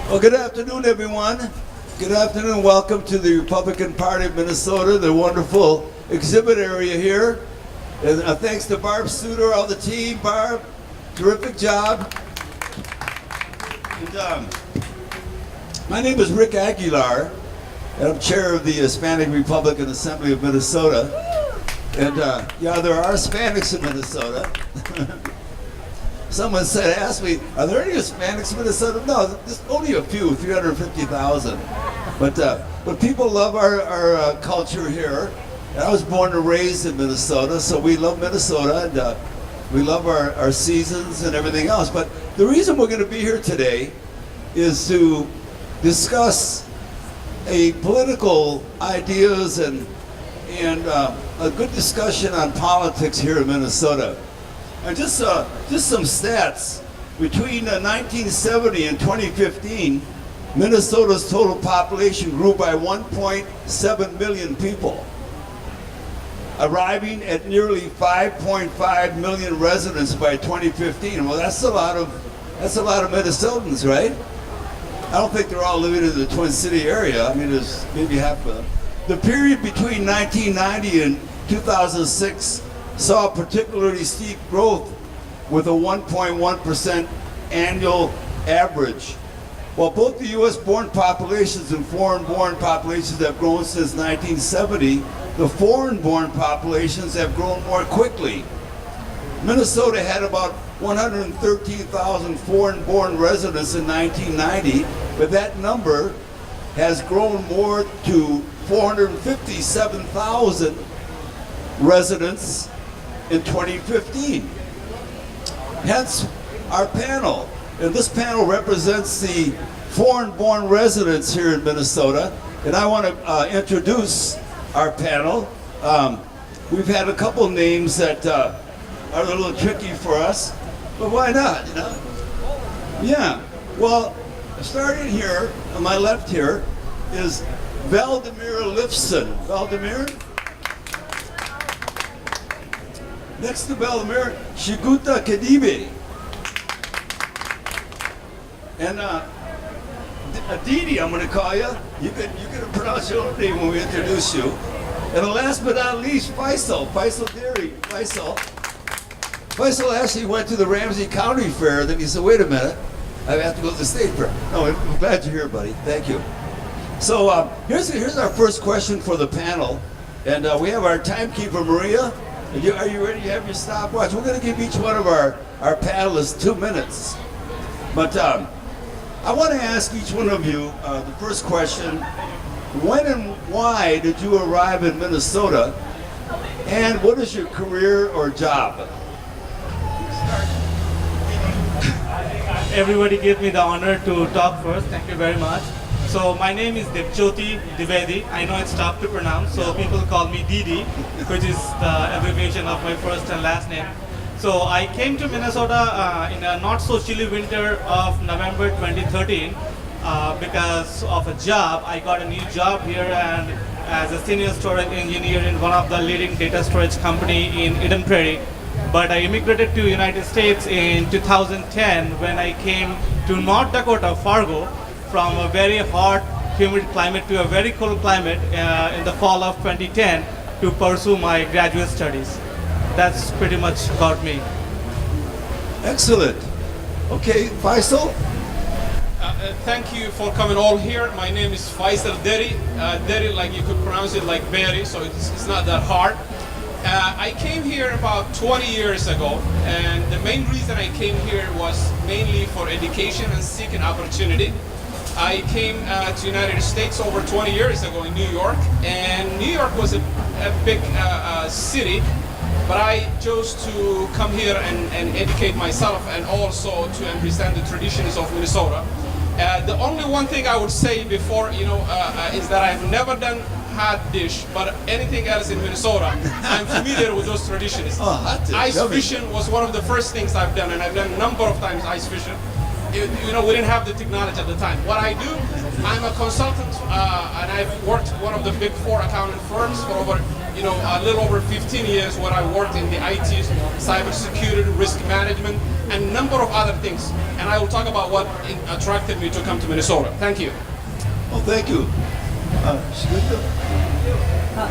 Well, good afternoon, everyone. Good afternoon. Welcome to the Republican Party of Minnesota, the wonderful exhibit area here. And thanks to Barb Suter, all the team. Barb, terrific job. And, my name is Rick Aguilar, and I'm chair of the Hispanic Republican Assembly of Minnesota. And yeah, there are Hispanics in Minnesota. Someone asked me, are there any Hispanics in Minnesota? No, there's only a few, 350,000. But people love our culture here. And I was born and raised in Minnesota, so we love Minnesota, and we love our seasons and everything else. But the reason we're going to be here today is to discuss a political ideas and a good discussion on politics here in Minnesota. And just some stats. Between 1970 and 2015, Minnesota's total population grew by 1.7 million people, arriving at nearly 5.5 million residents by 2015. Well, that's a lot of Minnesotans, right? I don't think they're all living in the Twin City area. I mean, there's maybe half of them. The period between 1990 and 2006 saw particularly steep growth with a 1.1% annual average. While both the U.S.-born populations and foreign-born populations have grown since 1970, the foreign-born populations have grown more quickly. Minnesota had about 113,000 foreign-born residents in 1990, but that number has grown more to 457,000 residents in 2015. Hence our panel. And this panel represents the foreign-born residents here in Minnesota. And I want to introduce our panel. We've had a couple names that are a little tricky for us, but why not, you know? Yeah, well, starting here, on my left here, is Valdemir Lifson. Valdemir? Next to Valdemir, Shiguta Kadibe. And Didi, I'm going to call you. You can pronounce your own name when we introduce you. And last but not least, Faisal Deri. Faisal actually went to the Ramsey County Fair, then he said, wait a minute, I have to go to the State Fair. No, I'm glad you're here, buddy. Thank you. So here's our first question for the panel. And we have our timekeeper, Maria. Are you ready? You have your stopwatch? We're going to give each one of our panelists 2 minutes. But I want to ask each one of you the first question. When and why did you arrive in Minnesota? And what is your career or job? Everybody gave me the honor to talk first. Thank you very much. So my name is Devjyoti Dwivedi. I know it's tough to pronounce, so people call me Didi, which is the abbreviation of my first and last name. So I came to Minnesota in a not so chilly winter of November 2013 because of a job. I got a new job here and as a senior storage engineer in one of the leading data storage company in Eden Prairie. But I immigrated to United States in 2010 when I came to North Dakota, Fargo, from a very hot, humid climate to a very cold climate in the fall of 2010 to pursue my graduate studies. That's pretty much about me. Excellent. Okay, Faisal? Thank you for coming all here. My name is Faisal Deri. Deri, like you could pronounce it like berry, so it's not that hard. I came here about 20 years ago, and the main reason I came here was mainly for education and seeking opportunity. I came to the United States over 20 years ago in New York, and New York was a big city, but I chose to come here and educate myself and also to understand the traditions of Minnesota. The only one thing I would say before, is that I've never done hot dish, but anything else in Minnesota, I'm familiar with those traditions. Oh, hot dish. Ice fishing was one of the first things I've done, and I've done a number of times ice fishing. We didn't have the technology at the time. What I do, I'm a consultant, and I've worked with one of the big 4 accounting firms for over, a little over 15 years, where I worked in the IT, cybersecurity, risk management, and a number of other things. And I will talk about what attracted me to come to Minnesota. Thank you. Well, thank you.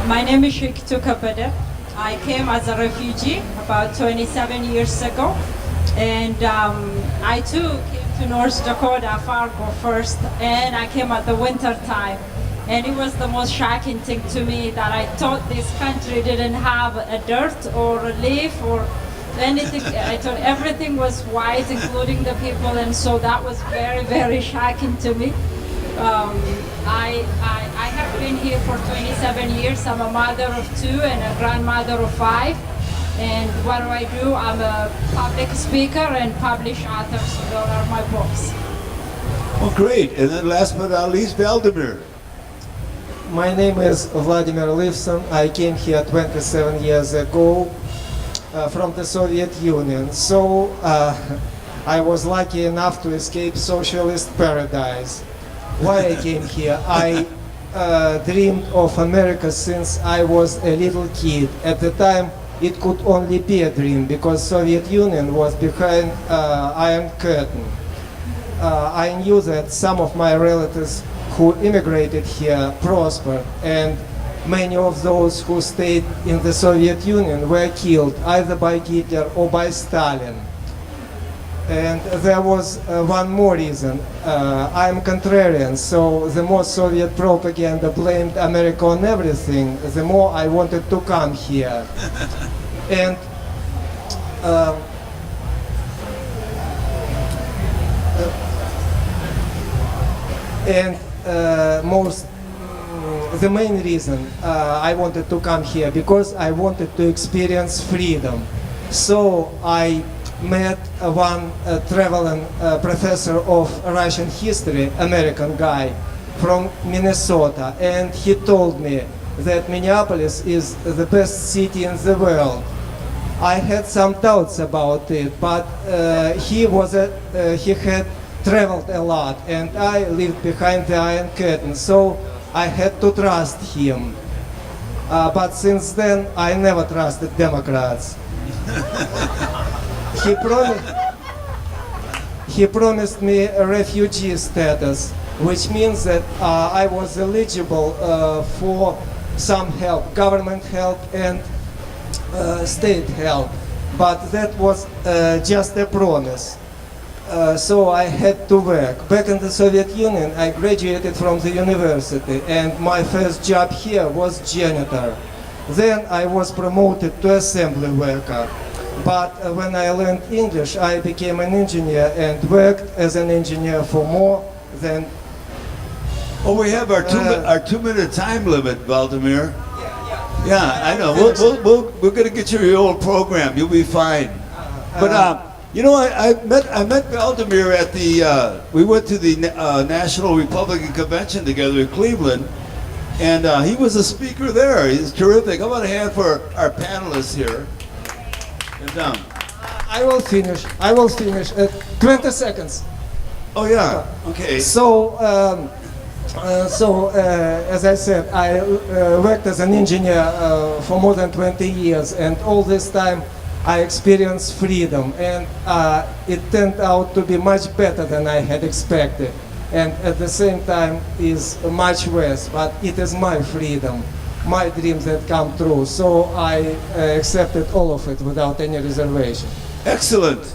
My name is Shiktu Kapade. I came as a refugee about 27 years ago, and I too came to North Dakota, Fargo first, and I came at the winter time. And it was the most shocking thing to me that I thought this country didn't have a dirt or a leaf or anything. I thought everything was white, including the people, and so that was very, very shocking to me. I have been here for 27 years. I'm a mother of 2 and a grandmother of 5. And what do? I'm a public speaker and publish author, so those are my books. Well, great. And then last but not least, Valdemir. My name is Vladimir Livson. I came here 27 years ago from the Soviet Union. So I was lucky enough to escape socialist paradise. Why I came here? I dreamed of America since I was a little kid. At the time, it could only be a dream because Soviet Union was behind Iron Curtain. I knew that some of my relatives who immigrated here prospered, and many of those who stayed in the Soviet Union were killed either by Hitler or by Stalin. And there was one more reason. I'm contrarian, so the more Soviet propaganda blamed America on everything, the more I wanted to come here. And the main reason I wanted to come here because I wanted to experience freedom. So I met one traveling professor of Russian history, American guy from Minnesota, and he told me that Minneapolis is the best city in the world. I had some doubts about it, but he had traveled a lot, and I lived behind the Iron Curtain, so I had to trust him. But since then, I never trusted Democrats. He promised me a refugee status, which means that I was eligible for some help, government help and state help. But that was just a promise. So I had to work. Back in the Soviet Union, I graduated from the university, and my first job here was janitor. Then I was promoted to assembly worker. But when I learned English, I became an engineer and worked as an engineer for more than... Oh, we have our 2-minute time limit, Valdemir. Yeah, I know. We're going to get you your old program. You'll be fine. But you know, I met Valdemir at the. We went to the National Republican Convention together in Cleveland, and he was a speaker there. He's terrific. How about a hand for our panelists here? And, I will finish. 20 seconds. Oh yeah. Okay. So, as I said, I worked as an engineer for more than 20 years, and all this time I experienced freedom, and it turned out to be much better than I had expected, and at the same time is much worse, but it is my freedom, my dreams that come true, so I accepted all of it without any reservation. Excellent.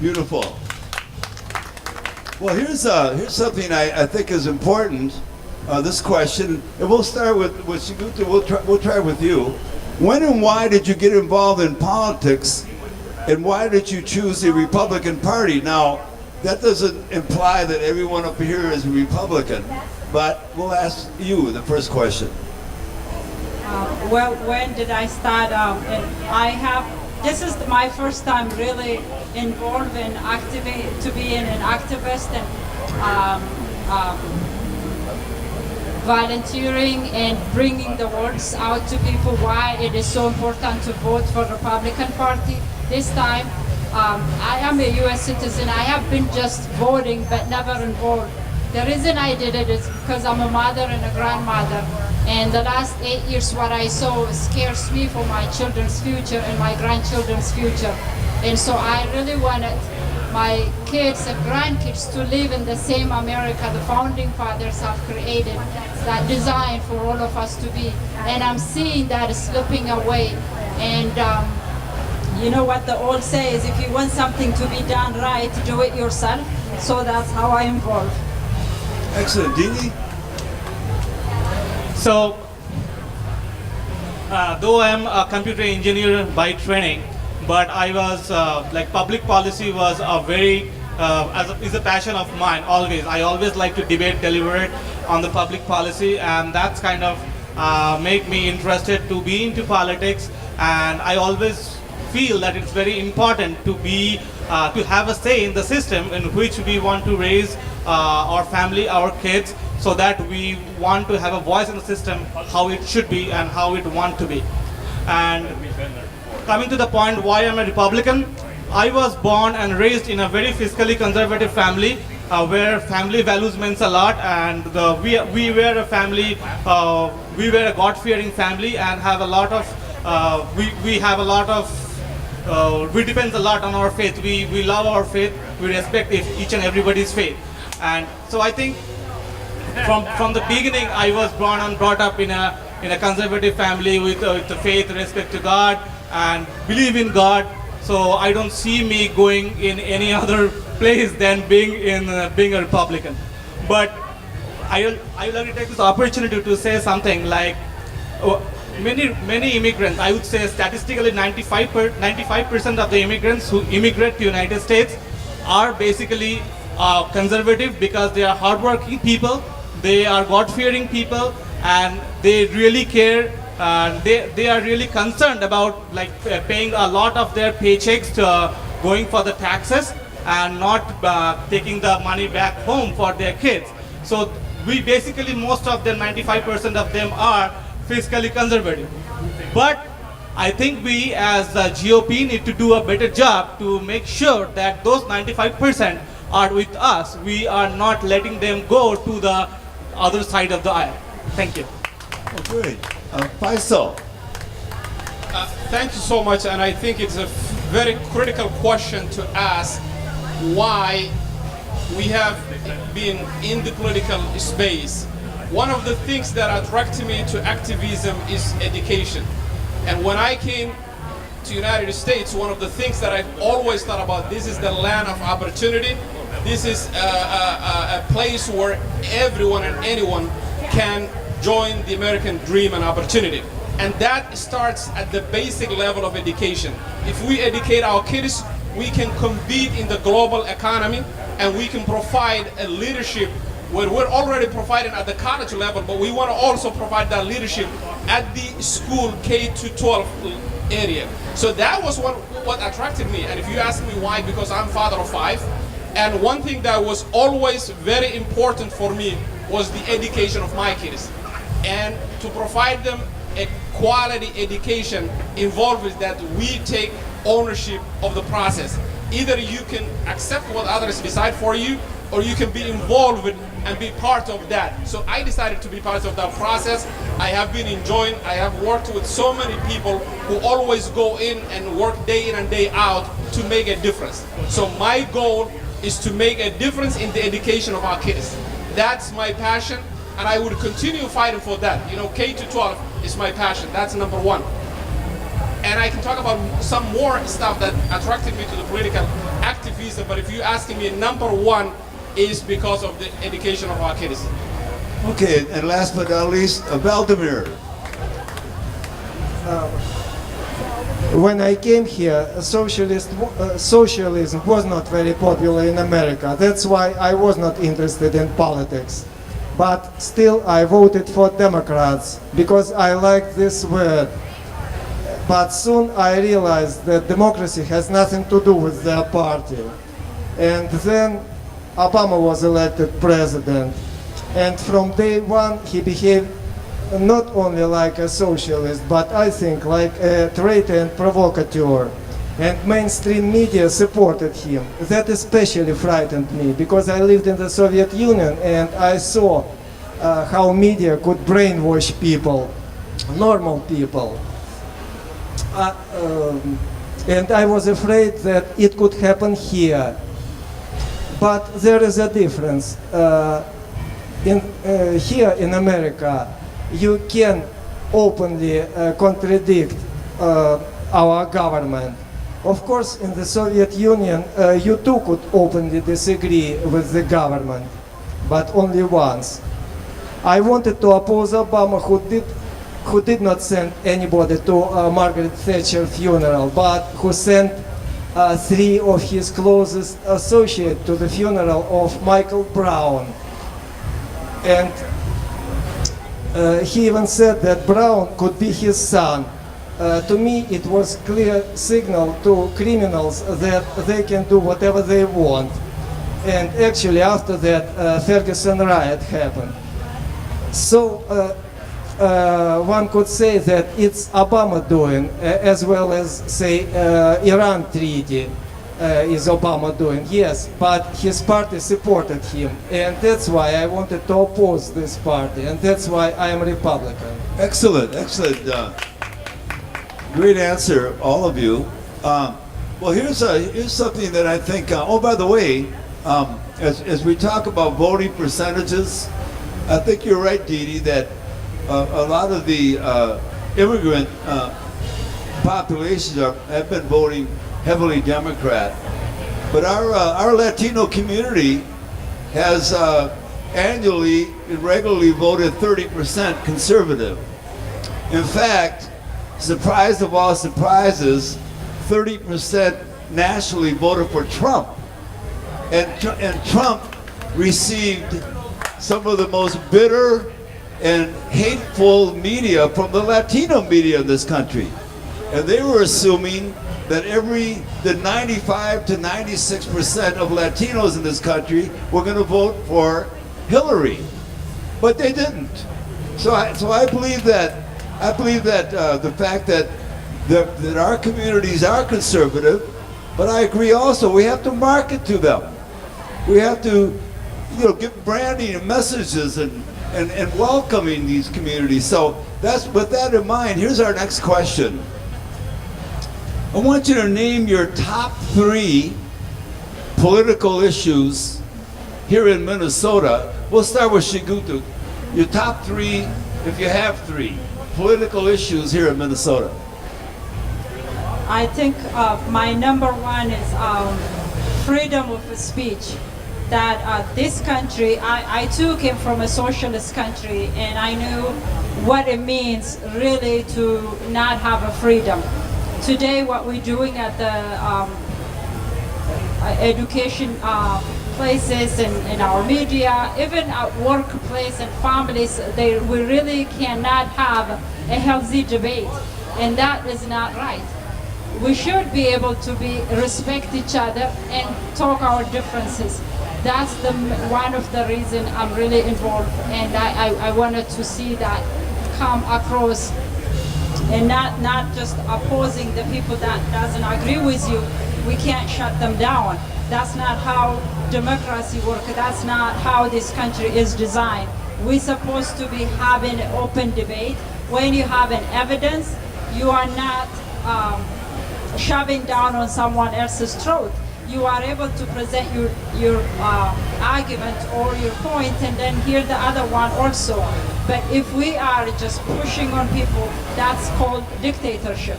Beautiful. Well, here's something I think is important. This question, and we'll start with Shigutu. We'll try with you. When and why did you get involved in politics, and why did you choose the Republican Party? Now, that doesn't imply that everyone up here is a Republican, but we'll ask you the first question. Well, when did I start? This is my first time really involved in to be an activist and volunteering and bringing the words out to people why it is so important to vote for the Republican Party. This time, I am a U.S. citizen. I have been just voting but never involved. The reason I did it is because I'm a mother and a grandmother, and the last 8 years what I saw scares me for my children's future and my grandchildren's future. And so I really wanted my kids and grandkids to live in the same America the founding fathers have created, that design for all of us to be. And I'm seeing that slipping away. And you know what the old say is, if you want something to be done right, do it yourself. So that's how I involve. Excellent. Dini? So, though I'm a computer engineer by training, but I was like public policy was a very is a passion of mine always. I always like to debate, deliberate on the public policy, and that's kind of make me interested to be into politics. And I always feel that it's very important to be to have a say in the system in which we want to raise our family, our kids, so that we want to have a voice in the system, how it should be and how it want to be. And coming to the point why I'm a Republican, I was born and raised in a very fiscally conservative family where family values means a lot, and we were a family, we were a God-fearing family and have a lot of, we have a lot of, we depend a lot on our faith. We love our faith, we respect each and everybody's faith. And so I think from the beginning I was born and brought up in a conservative family with the faith, respect to God and believe in God. So I don't see me going in any other place than being a Republican. But I would like to take this opportunity to say something like many immigrants, I would say statistically 95% of the immigrants who immigrate to United States are basically conservative because they are hardworking people, they are God-fearing people, and they really care. They are really concerned about like paying a lot of their paychecks to going for the taxes and not taking the money back home for their kids. So we basically, most of them, 95% of them are fiscally conservative. But I think we as the GOP need to do a better job to make sure that those 95% are with us. We are not letting them go to the other side of the aisle. Thank you. Oh, good. Faisal. Thank you so much, and I think it's a very critical question to ask why we have been in the political space. One of the things that attracted me to activism is education. And when I came to United States, one of the things that I've always thought about, this is the land of opportunity. This is a place where everyone and anyone can join the American dream and opportunity. And that starts at the basic level of education. If we educate our kids, we can compete in the global economy, and we can provide a leadership where we're already providing at the college level, but we want to also provide that leadership at the school K-12 area. So that was what attracted me. And if you ask me why, because I'm father of 5, and one thing that was always very important for me was the education of my kids. And to provide them a quality education involves that we take ownership of the process. Either you can accept what others decide for you, or you can be involved and be part of that. So I decided to be part of that process. I have been enjoying, I have worked with so many people who always go in and work day in and day out to make a difference. So my goal is to make a difference in the education of our kids. That's my passion, and I would continue fighting for that. You know, K-12 is my passion. That's number one. And I can talk about some more stuff that attracted me to the political activism, but if you're asking me, number one is because of the education of our kids. Okay, and last but not least, Valdemir. When I came here, socialism was not very popular in America. That's why I was not interested in politics. But still, I voted for Democrats because I like this word. But soon I realized that democracy has nothing to do with their party. And then Obama was elected president. And from day one, he behaved not only like a socialist, but I think like a traitor and provocateur. And mainstream media supported him. That especially frightened me because I lived in the Soviet Union and I saw how media could brainwash people, normal people. And I was afraid that it could happen here. But there is a difference. Here in America, you can openly contradict our government. Of course, in the Soviet Union, you too could openly disagree with the government, but only once. I wanted to oppose Obama, who did not send anybody to Margaret Thatcher's funeral, but who sent 3 of his closest associates to the funeral of Michael Brown. And he even said that Brown could be his son. To me, it was clear signal to criminals that they can do whatever they want. And actually, after that, Ferguson riot happened. So one could say that it's Obama doing, as well as say Iran treaty is Obama doing. Yes, but his party supported him, and that's why I wanted to oppose this party, and that's why I am Republican. Excellent, excellent. Great answer, all of you. Well, here's something that I think. Oh, by the way, as we talk about voting percentages, I think you're right, Dee Dee, that a lot of the immigrant populations have been voting heavily Democrat, but our Latino community has annually and regularly voted 30% conservative. In fact, surprise of all surprises, 30% nationally voted for Trump, and Trump received some of the most bitter and hateful media from the Latino media in this country. And they were assuming that the 95 to 96% of Latinos in this country were going to vote for Hillary. But they didn't. So I believe that the fact that our communities are conservative, but I agree also we have to market to them. We have to give branding and messages and welcoming these communities. So with that in mind, here's our next question. I want you to name your top 3 political issues here in Minnesota. We'll start with Shigutu. Your top 3, if you have 3, political issues here in Minnesota. I think my number 1 is freedom of speech. That this country, I too came from a socialist country, and I knew what it means really to not have a freedom. Today, what we're doing at the education places and in our media, even at workplace and families, we really cannot have a healthy debate, and that is not right. We should be able to respect each other and talk our differences. That's one of the reasons I'm really involved, and I wanted to see that come across, and not just opposing the people that doesn't agree with you. We can't shut them down. That's not how democracy works. That's not how this country is designed. We're supposed to be having an open debate. When you have an evidence, you are not shoving down on someone else's throat. You are able to present your argument or your point, and then hear the other one also. But if we are just pushing on people, that's called dictatorship.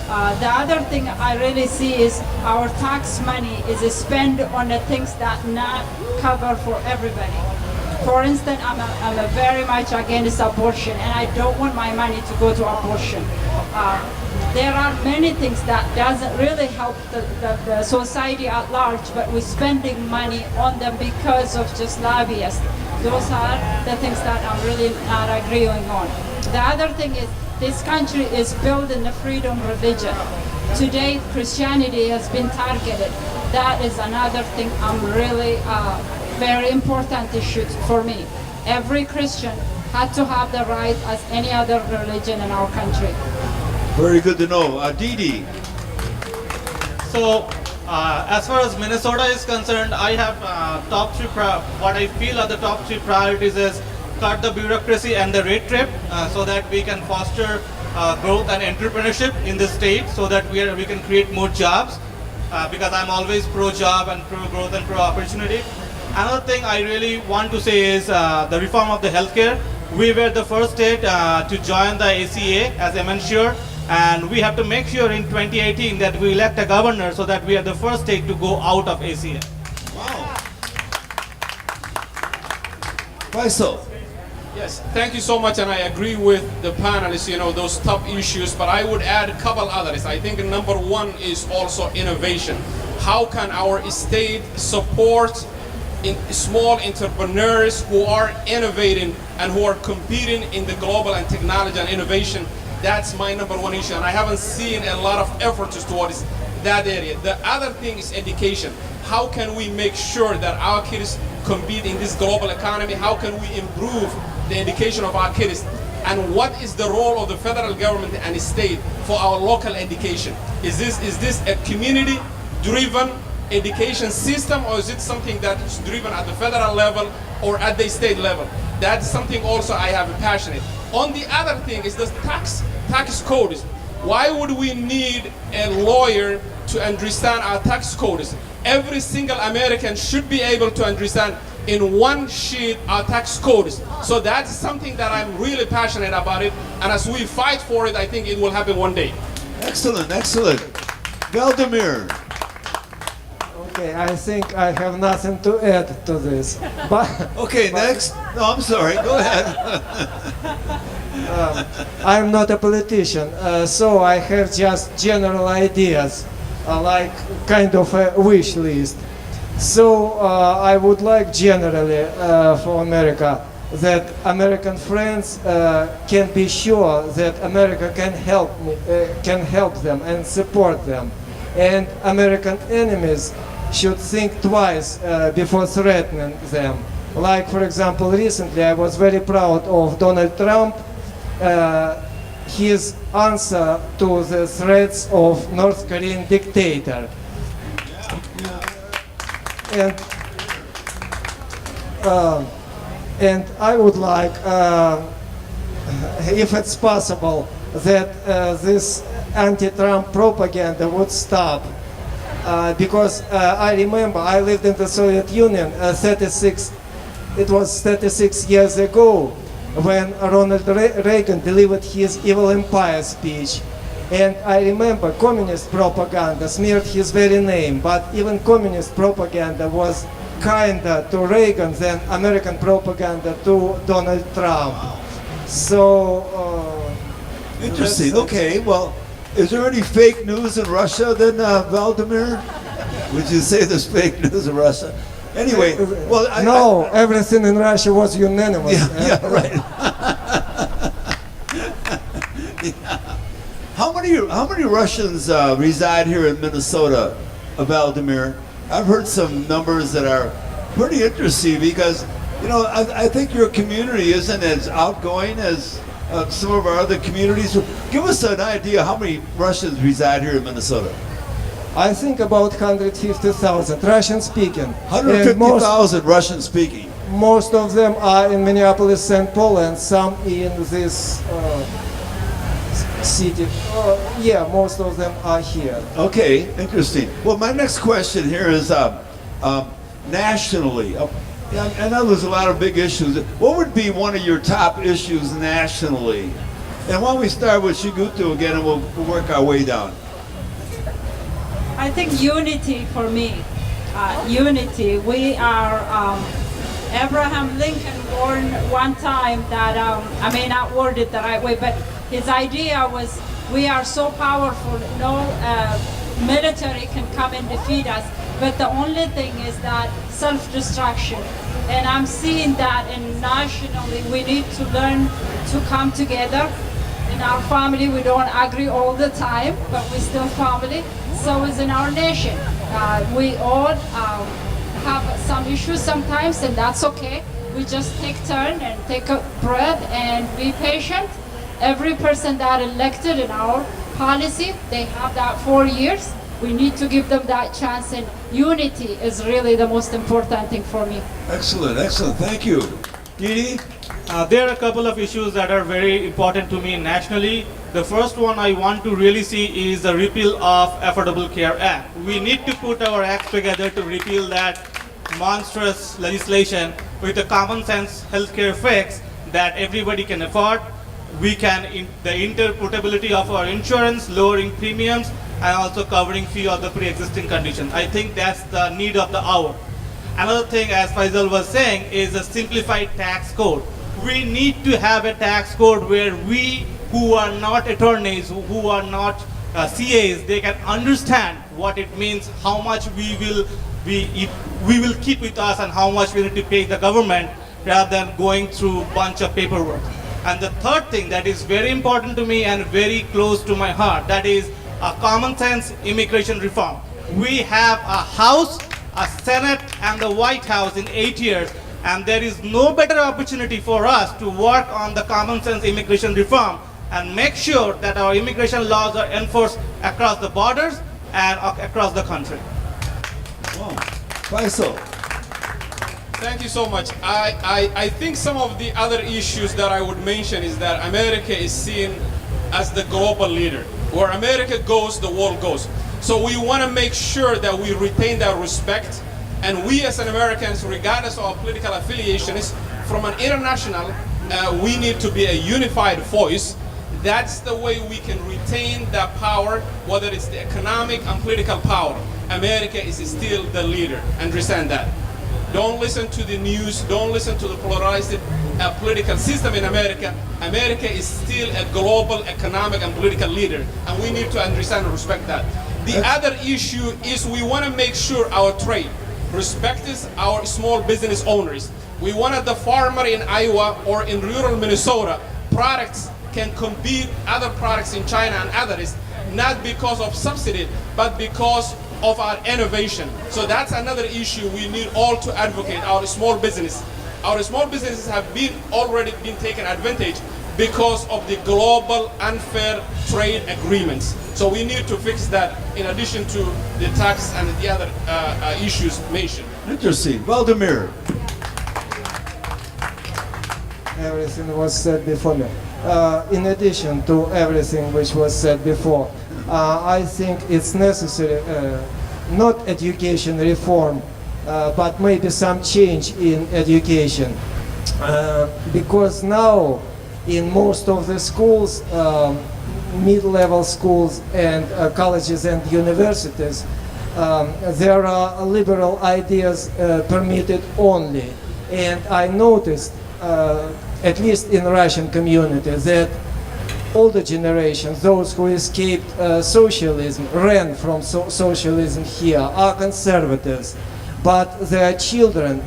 The other thing I really see is our tax money is spent on the things that not cover for everybody. For instance, I'm a very much against abortion, and I don't want my money to go to abortion. There are many things that doesn't really help the society at large, but we're spending money on them because of just lobbyists. Those are the things that I'm really not agreeing on. The other thing is, this country is built in the freedom religion. Today, Christianity has been targeted. That is another thing I'm really very important issue for me. Every Christian had to have the right as any other religion in our country. Very good to know. Dee Dee. So, as far as Minnesota is concerned, I have what I feel are the top 3 priorities is cut the bureaucracy and the red tape so that we can foster growth and entrepreneurship in the state so that we can create more jobs because I'm always pro-job and pro-growth and pro-opportunity. Another thing I really want to say is the reform of the healthcare. We were the first state to join the ACA as MNGOP, and we have to make sure in 2018 that we elect a governor so that we are the first state to go out of ACA. Wow. Faisal. Yes, thank you so much, and I agree with the panelists, those top issues, but I would add a couple others. I think number one is also innovation. How can our state support small entrepreneurs who are innovating and who are competing in the global and technology and innovation? That's my number one issue, and I haven't seen a lot of efforts towards that area. The other thing is education. How can we make sure that our kids compete in this global economy? How can we improve the education of our kids? And what is the role of the federal government and state for our local education? Is this a community-driven education system, or is it something that is driven at the federal level or at the state level? That's something also I have a passionate. On the other thing is the tax codes. Why would we need a lawyer to understand our tax codes? Every single American should be able to understand in one sheet our tax codes. So that's something that I'm really passionate about it. And as we fight for it, I think it will happen one day. Excellent, excellent. Valdemir. Okay, I think I have nothing to add to this. But Okay, next. No, I'm sorry. Go ahead. I'm not a politician, so I have just general ideas, like kind of a wish list. So I would like generally for America that American friends can be sure that America can help them and support them, and American enemies should think twice before threatening them. Like, for example, recently I was very proud of Donald Trump, his answer to the threats of North Korean dictator. And I would like, if it's possible, that this anti-Trump propaganda would stop. Because I remember I lived in the Soviet Union 36 years ago when Ronald Reagan delivered his evil empire speech. And I remember communist propaganda smeared his very name, but even communist propaganda was kinder to Reagan than American propaganda to Donald Trump. So, Interesting. Okay, well, is there any fake news in Russia then, Valdemir? Would you say there's fake news in Russia? Anyway, well, everything in Russia was unanimous. Yeah, right. Yeah. How many Russians reside here in Minnesota, Valdemir? I've heard some numbers that are pretty interesting because, I think your community isn't as outgoing as some of our other communities. So give us an idea how many Russians reside here in Minnesota. I think about 150,000 Russian speaking. 150,000 Russian speaking. Most of them are in Minneapolis, St. Paul, and some in this city. Most of them are here. Okay, interesting. Well, my next question here is nationally. I know there's a lot of big issues. What would be one of your top issues nationally? And why don't we start with Shigutu again, and we'll work our way down. I think unity for me. Unity. We are, Abraham Lincoln warned one time that, I may not word it the right way, but his idea was we are so powerful, no military can come and defeat us. But the only thing is that self-destruction. And I'm seeing that nationally we need to learn to come together. In our family, we don't agree all the time, but we're still family. So is in our nation. We all have some issues sometimes, and that's okay. We just take turn and take a breath and be patient. Every person that elected in our policy, they have that 4 years. We need to give them that chance, and unity is really the most important thing for me. Excellent, excellent. Thank you. Didi? There are a couple of issues that are very important to me nationally. The first one I want to really see is the repeal of Affordable Care Act. We need to put our acts together to repeal that monstrous legislation with a common sense healthcare fix that everybody can afford. We can, the interpretability of our insurance, lowering premiums, and also covering few of the pre-existing conditions. I think that's the need of the hour. Another thing, as Faisal was saying, is a simplified tax code. We need to have a tax code where we, who are not attorneys, who are not CAs, they can understand what it means, how much we will keep with us, and how much we need to pay the government, rather than going through a bunch of paperwork. And the third thing that is very important to me and very close to my heart, that is a common sense immigration reform. We have a House, a Senate, and the White House in 8 years, and there is no better opportunity for us to work on the common sense immigration reform and make sure that our immigration laws are enforced across the borders and across the country. Wow. Faisal. Thank you so much. I think some of the other issues that I would mention is that America is seen as the global leader. Where America goes, the world goes. So we want to make sure that we retain that respect, and we as an Americans, regardless of our political affiliations, from an international, we need to be a unified voice. That's the way we can retain that power, whether it's the economic and political power. America is still the leader. Understand that. Don't listen to the news. Don't listen to the polarized political system in America. America is still a global economic and political leader, and we need to understand and respect that. The other issue is we want to make sure our trade respects our small business owners. We want the farmer in Iowa or in rural Minnesota, products can compete other products in China and others, not because of subsidy, but because of our innovation. So that's another issue we need all to advocate, our small business. Our small businesses have already been taken advantage because of the global unfair trade agreements. So we need to fix that in addition to the tax and the other issues mentioned. Interesting. Valdemir. Everything was said before me. In addition to everything which was said before, I think it's necessary, not education reform, but maybe some change in education. Because now in most of the schools, mid-level schools and colleges and universities, there are liberal ideas permitted only. And I noticed, at least in Russian community, that older generations, those who escaped socialism, ran from socialism here, are conservatives. But their children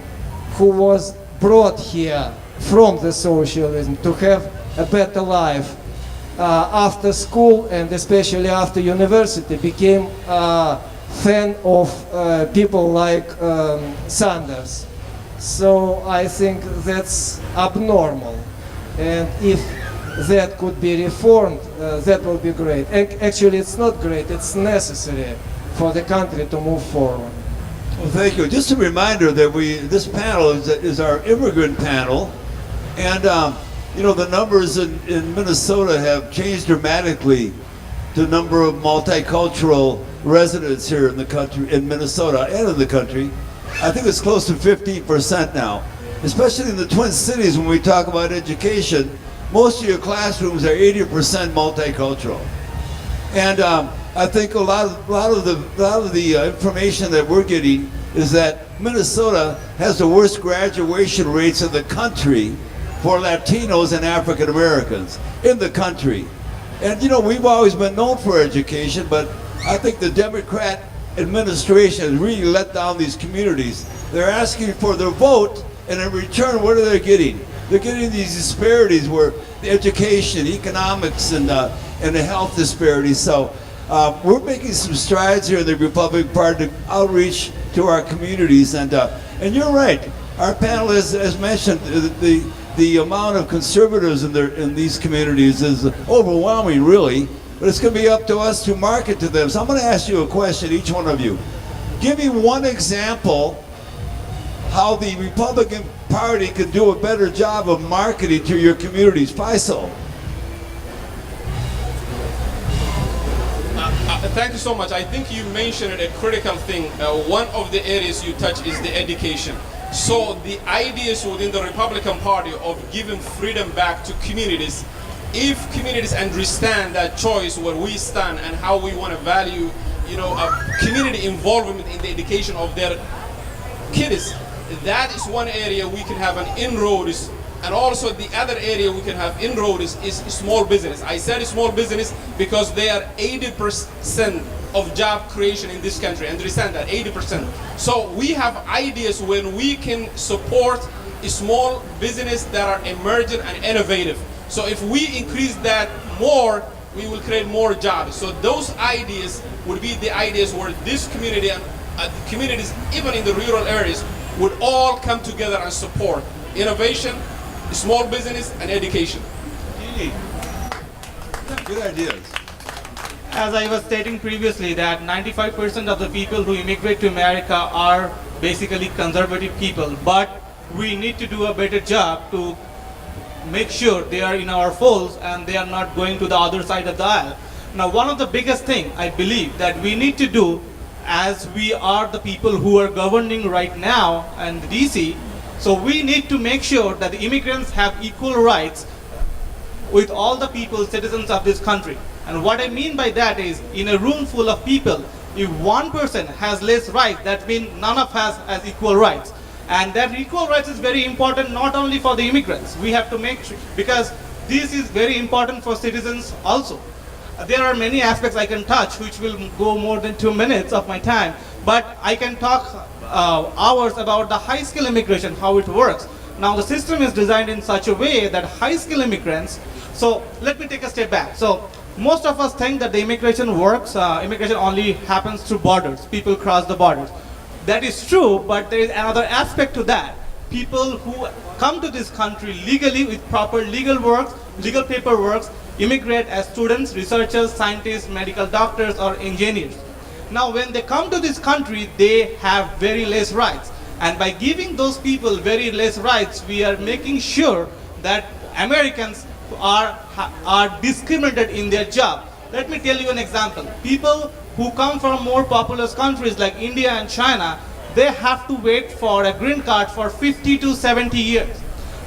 who was brought here from the socialism to have a better life after school and especially after university became a fan of people like Sanders. So I think that's abnormal, and if that could be reformed, that would be great. Actually, it's not great, it's necessary for the country to move forward. Well, thank you. Just a reminder that this panel is our immigrant panel, and you know, the numbers in Minnesota have changed dramatically. The number of multicultural residents here in the country, in Minnesota and in the country, I think it's close to 15% now. Especially in the Twin Cities, when we talk about education, most of your classrooms are 80% multicultural. And I think a lot of the information that we're getting is that Minnesota has the worst graduation rates in the country for Latinos and African Americans in the country. And you know, we've always been known for education, but I think the Democrat administration has really let down these communities. They're asking for their vote, and in return, what are they getting? They're getting these disparities where the education, economics, and the health disparities. So we're making some strides here in the Republican Party to outreach to our communities. And you're right, our panel has mentioned the amount of conservatives in these communities is overwhelming, really. But it's going to be up to us to market to them. So I'm going to ask you a question, each one of you. Give me one example how the Republican Party could do a better job of marketing to your communities. Faisal. Thank you so much. I think you mentioned a critical thing. One of the areas you touch is the education. So the ideas within the Republican Party of giving freedom back to communities, if communities understand that choice, where we stand and how we want to value, community involvement in the education of their kids, that is one area we can have an inroads. And also the other area we can have inroads is small business. I said small business because they are 80% of job creation in this country. Understand that, 80%. So we have ideas when we can support small business that are emergent and innovative. So if we increase that more, we will create more jobs. So those ideas would be the ideas where this community and communities, even in the rural areas, would all come together and support innovation, small business, and education. Good ideas. As I was stating previously, that 95% of the people who immigrate to America are basically conservative people, but we need to do a better job to make sure they are in our folds and they are not going to the other side of the aisle. Now, one of the biggest things I believe that we need to do, as we are the people who are governing right now in DC, so we need to make sure that the immigrants have equal rights with all the people, citizens of this country. And what I mean by that is, in a room full of people, if one person has less rights, that means none of us has equal rights. And that equal rights is very important not only for the immigrants. We have to make sure, because this is very important for citizens also. There are many aspects I can touch, which will go more than 2 minutes of my time, but I can talk hours about the high skill immigration, how it works. Now the system is designed in such a way that high skill immigrants, so let me take a step back. So most of us think that the immigration works, immigration only happens through borders, people cross the borders. That is true, but there is another aspect to that. People who come to this country legally with proper legal paperwork, immigrate as students, researchers, scientists, medical doctors, or engineers. Now, when they come to this country, they have very less rights. And by giving those people very less rights, we are making sure that Americans are discriminated in their job. Let me tell you an example. People who come from more populous countries like India and China, they have to wait for a green card for 50 to 70 years.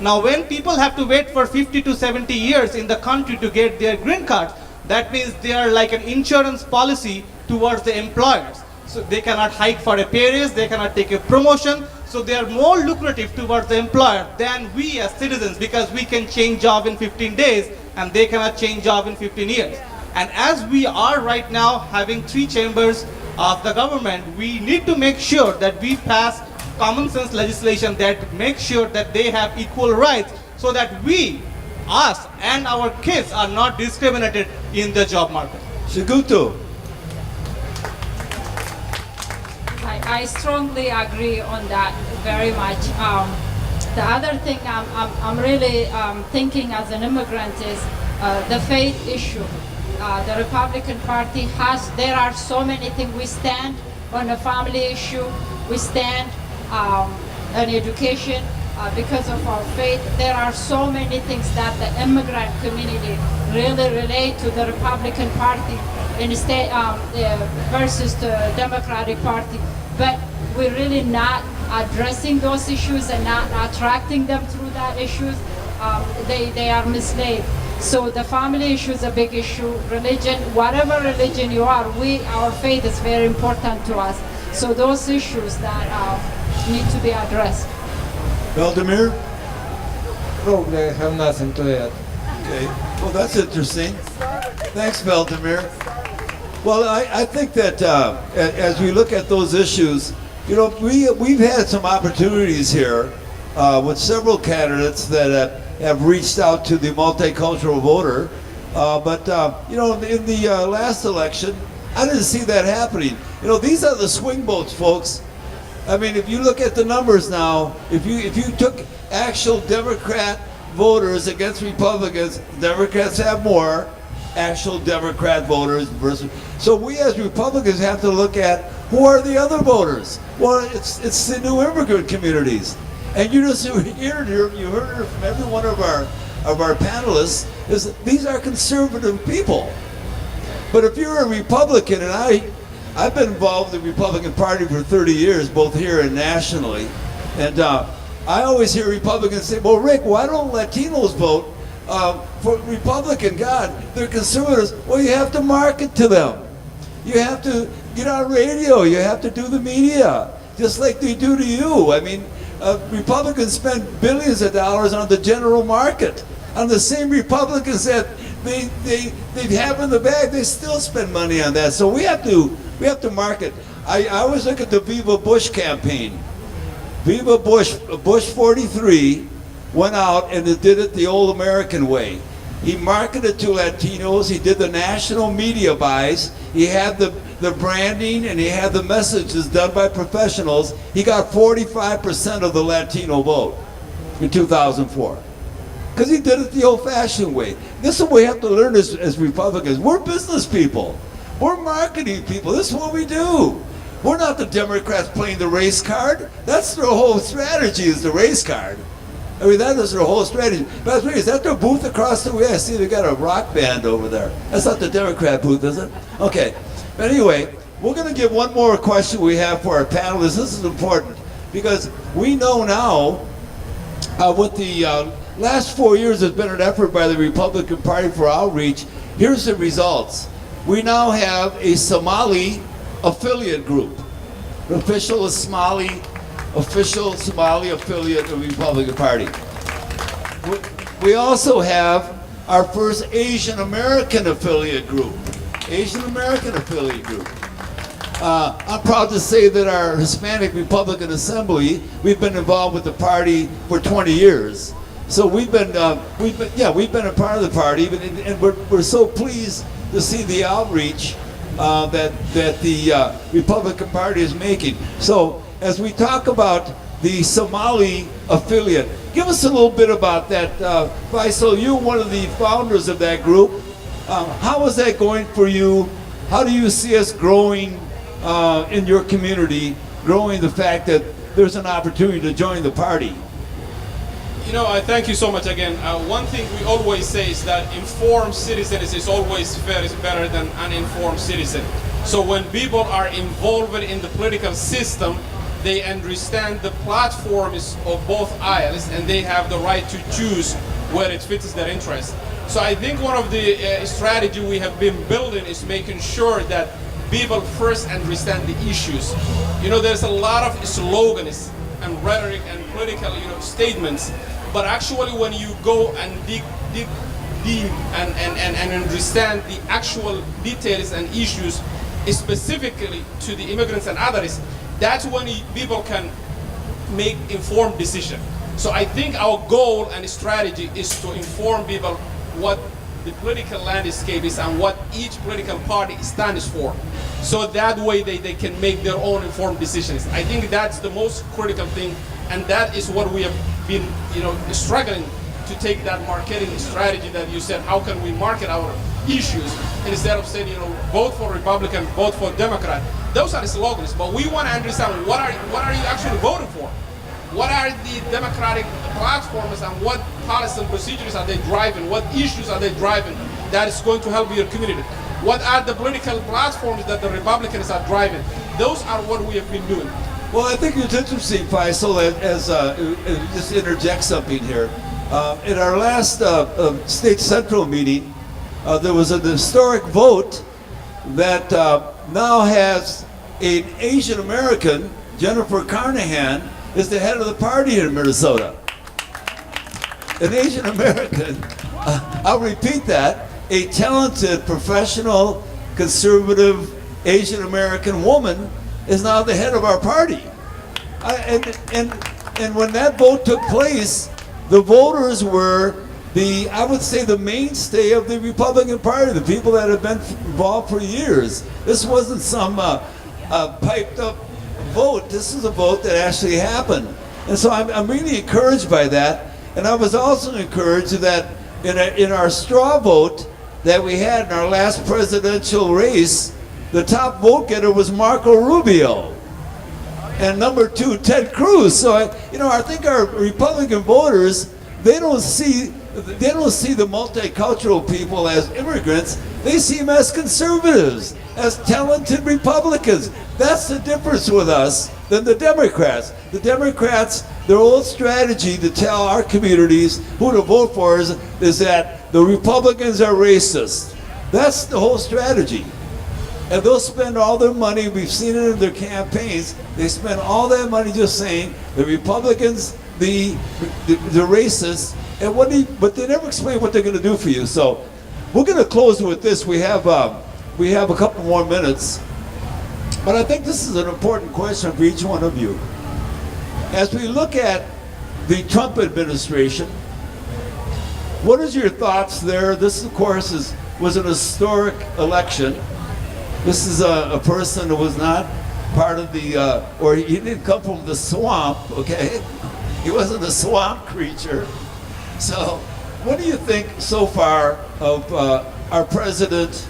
Now, when people have to wait for 50 to 70 years in the country to get their green cards, that means they are like an insurance policy towards the employers. So they cannot hike for a pay raise, they cannot take a promotion, so they are more lucrative towards the employer than we as citizens, because we can change job in 15 days and they cannot change job in 15 years. And as we are right now having 3 chambers of the government, we need to make sure that we pass common sense legislation that makes sure that they have equal rights, so that we, us and our kids are not discriminated in the job market. Shigutu. I strongly agree on that very much. The other thing I'm really thinking as an immigrant is the faith issue. The Republican Party there are so many things. We stand on the family issue, we stand on education because of our faith. There are so many things that the immigrant community really relate to the Republican Party versus the Democratic Party. But we're really not addressing those issues and not attracting them through that issues. They are misled. So the family issue is a big issue. Religion, whatever religion you are, our faith is very important to us. So those issues that need to be addressed. Valdemir? Probably I have nothing to add. Okay. Well, that's interesting. Thanks, Valdemir. Well, I think that as we look at those issues, we've had some opportunities here with several candidates that have reached out to the multicultural voter. But in the last election, I didn't see that happening. These are the swing votes, folks. I mean, if you look at the numbers now, if you took actual Democrat voters against Republicans, Democrats have more actual Democrat voters versus. So we as Republicans have to look at Who are the other voters? Well, it's the new immigrant communities. And you just heard it from every one of our panelists, is that these are conservative people. But if you're a Republican, and I've been involved in the Republican Party for 30 years, both here and nationally, and I always hear Republicans say, well, Rick, why don't Latinos vote for Republican? God, they're conservatives. Well, you have to market to them. You have to get on radio. You have to do the media, just like they do to you. I mean, Republicans spend billions of dollars on the general market. On the same Republicans that they have in the bag, they still spend money on that. So we have to market. I always look at the Viva Bush campaign. Viva Bush, Bush 43 went out and did it the old American way. He marketed to Latinos. He did the national media buys. He had the branding and he had the messages done by professionals. He got 45% of the Latino vote in 2004. Because he did it the old-fashioned way. This is what we have to learn as Republicans. We're business people. We're marketing people. This is what we do. We're not the Democrats playing the race card. That's their whole strategy, is the race card. I mean, that is their whole strategy. By the way, is that their booth across the way? I see they got a rock band over there. That's not the Democrat booth, is it? Okay. But anyway, we're going to give one more question we have for our panelists. This is important because we know now with the last 4 years has been an effort by the Republican Party for outreach. Here's the results. We now have a Somali affiliate group, the official Somali affiliate of the Republican Party. We also have our first Asian American affiliate group. I'm proud to say that our Hispanic Republican Assembly, we've been involved with the party for 20 years. So we've been a part of the party, and we're so pleased to see the outreach that the Republican Party is making. So as we talk about the Somali affiliate, give us a little bit about that. Faisal, you're one of the founders of that group. How is that going for you? How do you see us growing in your community, growing the fact that there's an opportunity to join the party? You know, I thank you so much again. One thing we always say is that informed citizens is always better than uninformed citizen. So when people are involved in the political system, they understand the platforms of both aisles and they have the right to choose where it fits their interest. So I think one of the strategy we have been building is making sure that people first understand the issues. You know, there's a lot of slogans and rhetoric and political, statements, but actually when you go and dig deep and understand the actual details and issues specifically to the immigrants and others, that's when people can make informed decisions. So I think our goal and strategy is to inform people what the political landscape is and what each political party stands for. So that way they can make their own informed decisions. I think that's the most critical thing, and that is what we have been, struggling to take that marketing strategy that you said, how can we market our issues instead of saying, vote for Republican, vote for Democrat. Those are slogans, but we want to understand what are you actually voting for? What are the democratic platforms and what policies and procedures are they driving? What issues are they driving that is going to help your community? What are the political platforms that the Republicans are driving? Those are what we have been doing. Well, I think it's interesting, Faisal, as just interject something here. In our last state central meeting, there was an historic vote that now has an Asian American, Jennifer Carnahan, is the head of the party in Minnesota. An Asian American, I'll repeat that, a talented, professional, conservative Asian American woman is now the head of our party. And when that vote took place, the voters were I would say the mainstay of the Republican Party, the people that have been involved for years. This wasn't some piped up vote. This is a vote that actually happened. And so I'm really encouraged by that. And I was also encouraged that in our straw vote that we had in our last presidential race, the top vote getter was Marco Rubio. And number 2, Ted Cruz. So, I think our Republican voters, they don't see the multicultural people as immigrants. They see them as conservatives, as talented Republicans. That's the difference with us than the Democrats. The Democrats, their old strategy to tell our communities who to vote for is that the Republicans are racist. That's the whole strategy. And they'll spend all their money, we've seen it in their campaigns, they spend all that money just saying the Republicans, the racists, but they never explain what they're going to do for you. So we're going to close with this. We have a couple more minutes, but I think this is an important question for each one of you. As we look at the Trump administration, what is your thoughts there? This, of course, was an historic election. This is a person who was not part of or he didn't come from the swamp, okay? He wasn't a swamp creature. So what do you think so far of our president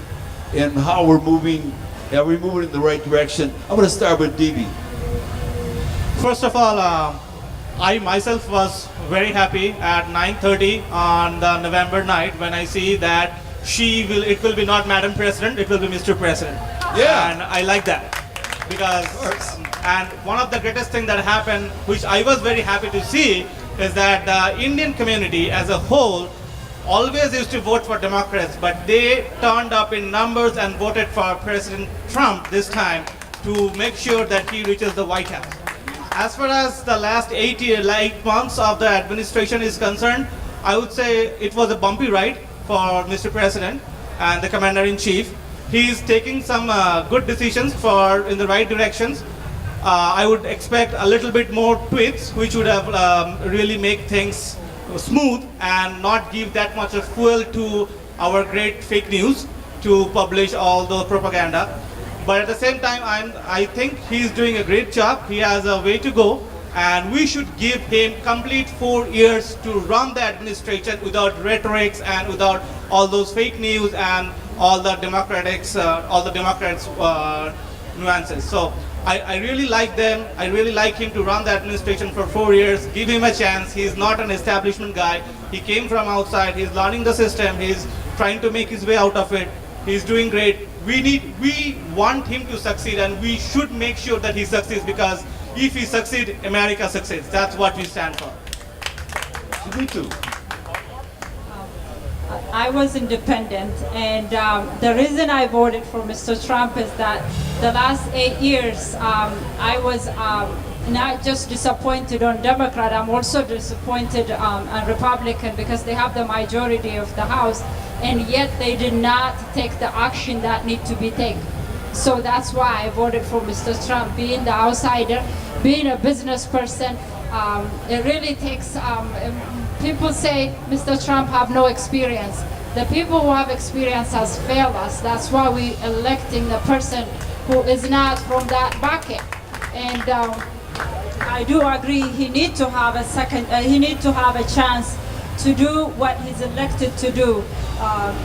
and how we're moving? Are we moving in the right direction? I'm going to start with Dee. First of all, I myself was very happy at 9:30 on the November night when I see that it will be not Madam President, it will be Mr. President. Yeah. And I like that because, and one of the greatest things that happened, which I was very happy to see, is that the Indian community as a whole always used to vote for Democrats, but they turned up in numbers and voted for President Trump this time to make sure that he reaches the White House. As far as the last 8 months of the administration is concerned, I would say it was a bumpy ride for Mr. President and the Commander-in-Chief. He's taking some good decisions in the right directions. I would expect a little bit more tweets, which would have really make things smooth and not give that much of fuel to our great fake news to publish all the propaganda. But at the same time, I think he's doing a great job. He has a way to go, and we should give him complete 4 years to run the administration without rhetorics and without all those fake news and all the Democrats nuances. So I really like them. I really like him to run the administration for 4 years. Give him a chance. He's not an establishment guy. He came from outside. He's learning the system. He's trying to make his way out of it. He's doing great. We want him to succeed, and we should make sure that he succeeds, because if he succeeds, America succeeds. That's what we stand for. Me too. I was independent, and the reason I voted for Mr. Trump is that the last 8 years I was not just disappointed on Democrat, I'm also disappointed on Republican, because they have the majority of the House, and yet they did not take the action that need to be taken. So that's why I voted for Mr. Trump. Being the outsider, being a business person, it really takes, people say Mr. Trump have no experience. The people who have experience has failed us. That's why we electing the person who is not from that bucket. And I do agree he need to have a chance to do what he's elected to do,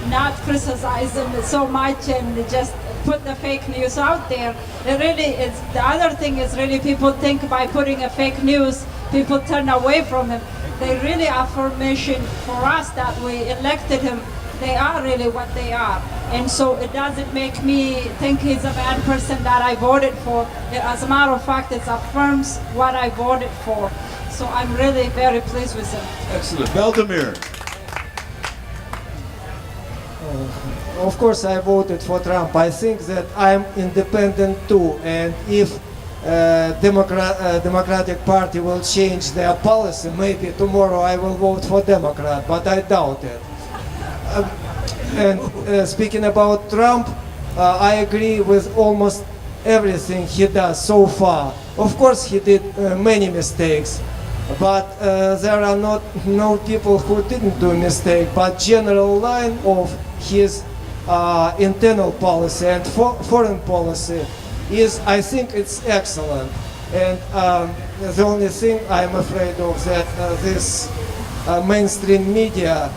not criticize him so much and just put the fake news out there. It really is. The other thing is really people think by putting a fake news, people turn away from him. They really affirmation for us that we elected him. They are really what they are. And so it doesn't make me think he's a bad person that I voted for. As a matter of fact, it affirms what I voted for. So I'm really very pleased with him. Excellent. Valdemir. Of course, I voted for Trump. I think that I'm independent too, and if Democratic Party will change their policy, maybe tomorrow I will vote for Democrat, but I doubt it. And speaking about Trump, I agree with almost everything he does so far. Of course, he did many mistakes, but there are no people who didn't do mistake. But general line of his internal policy and foreign policy is, I think, it's excellent. And the only thing I'm afraid of that this mainstream media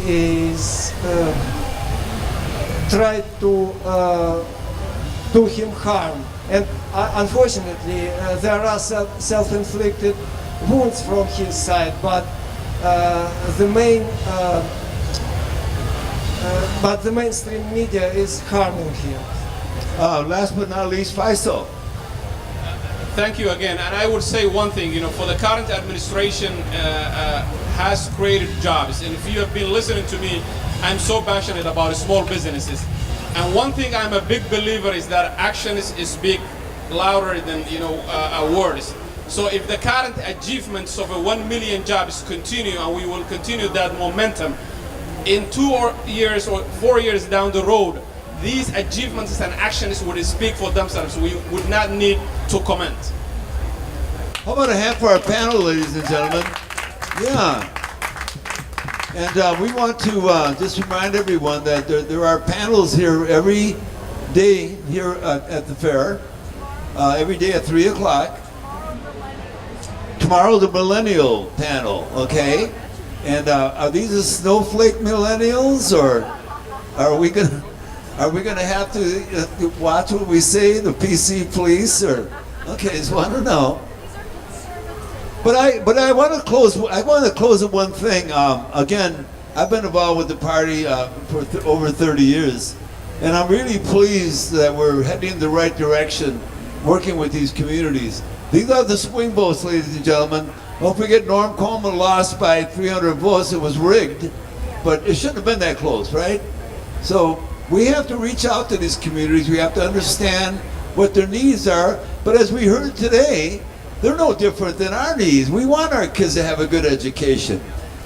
is try to do him harm. And unfortunately, there are self-inflicted wounds from his side, but the mainstream media is harming him. Last but not least, Faisal. Thank you again. And I would say one thing, for the current administration has created jobs. And if you have been listening to me, I'm so passionate about small businesses. And one thing I'm a big believer is that action speak louder than words. So if the current achievements of 1 million jobs continue, and we will continue that momentum, in 2 years or 4 years down the road, these achievements and actions would speak for themselves. We would not need to comment. How about a hand for our panel, ladies and gentlemen? Yeah. And we want to just remind everyone that there are panels here every day here at the fair, every day at 3 o'clock. Tomorrow the millennial panel, okay? And are these the snowflake millennials, or are we gonna have to watch what we say, the PC police, or okay? Just want to know. But I want to close. I want to close with one thing. Again, I've been involved with the party for over 30 years, and I'm really pleased that we're heading in the right direction, working with these communities. These are the swing votes, ladies and gentlemen. Don't forget, Norm Coleman lost by 300 votes. It was rigged, but it shouldn't have been that close, right? So we have to reach out to these communities. We have to understand what their needs are. But as we heard today, they're no different than our needs. We want our kids to have a good education.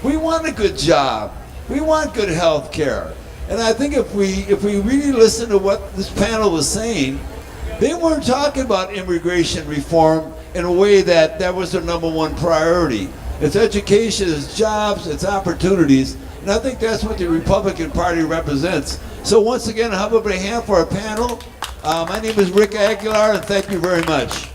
We want a good job. We want good health care. And I think if we really listen to what this panel was saying, they weren't talking about immigration reform in a way that was their number one priority. It's education, it's jobs, it's opportunities. And I think that's what the Republican Party represents. So once again, how about a hand for our panel? My name is Rick Aguilar, and thank you very much.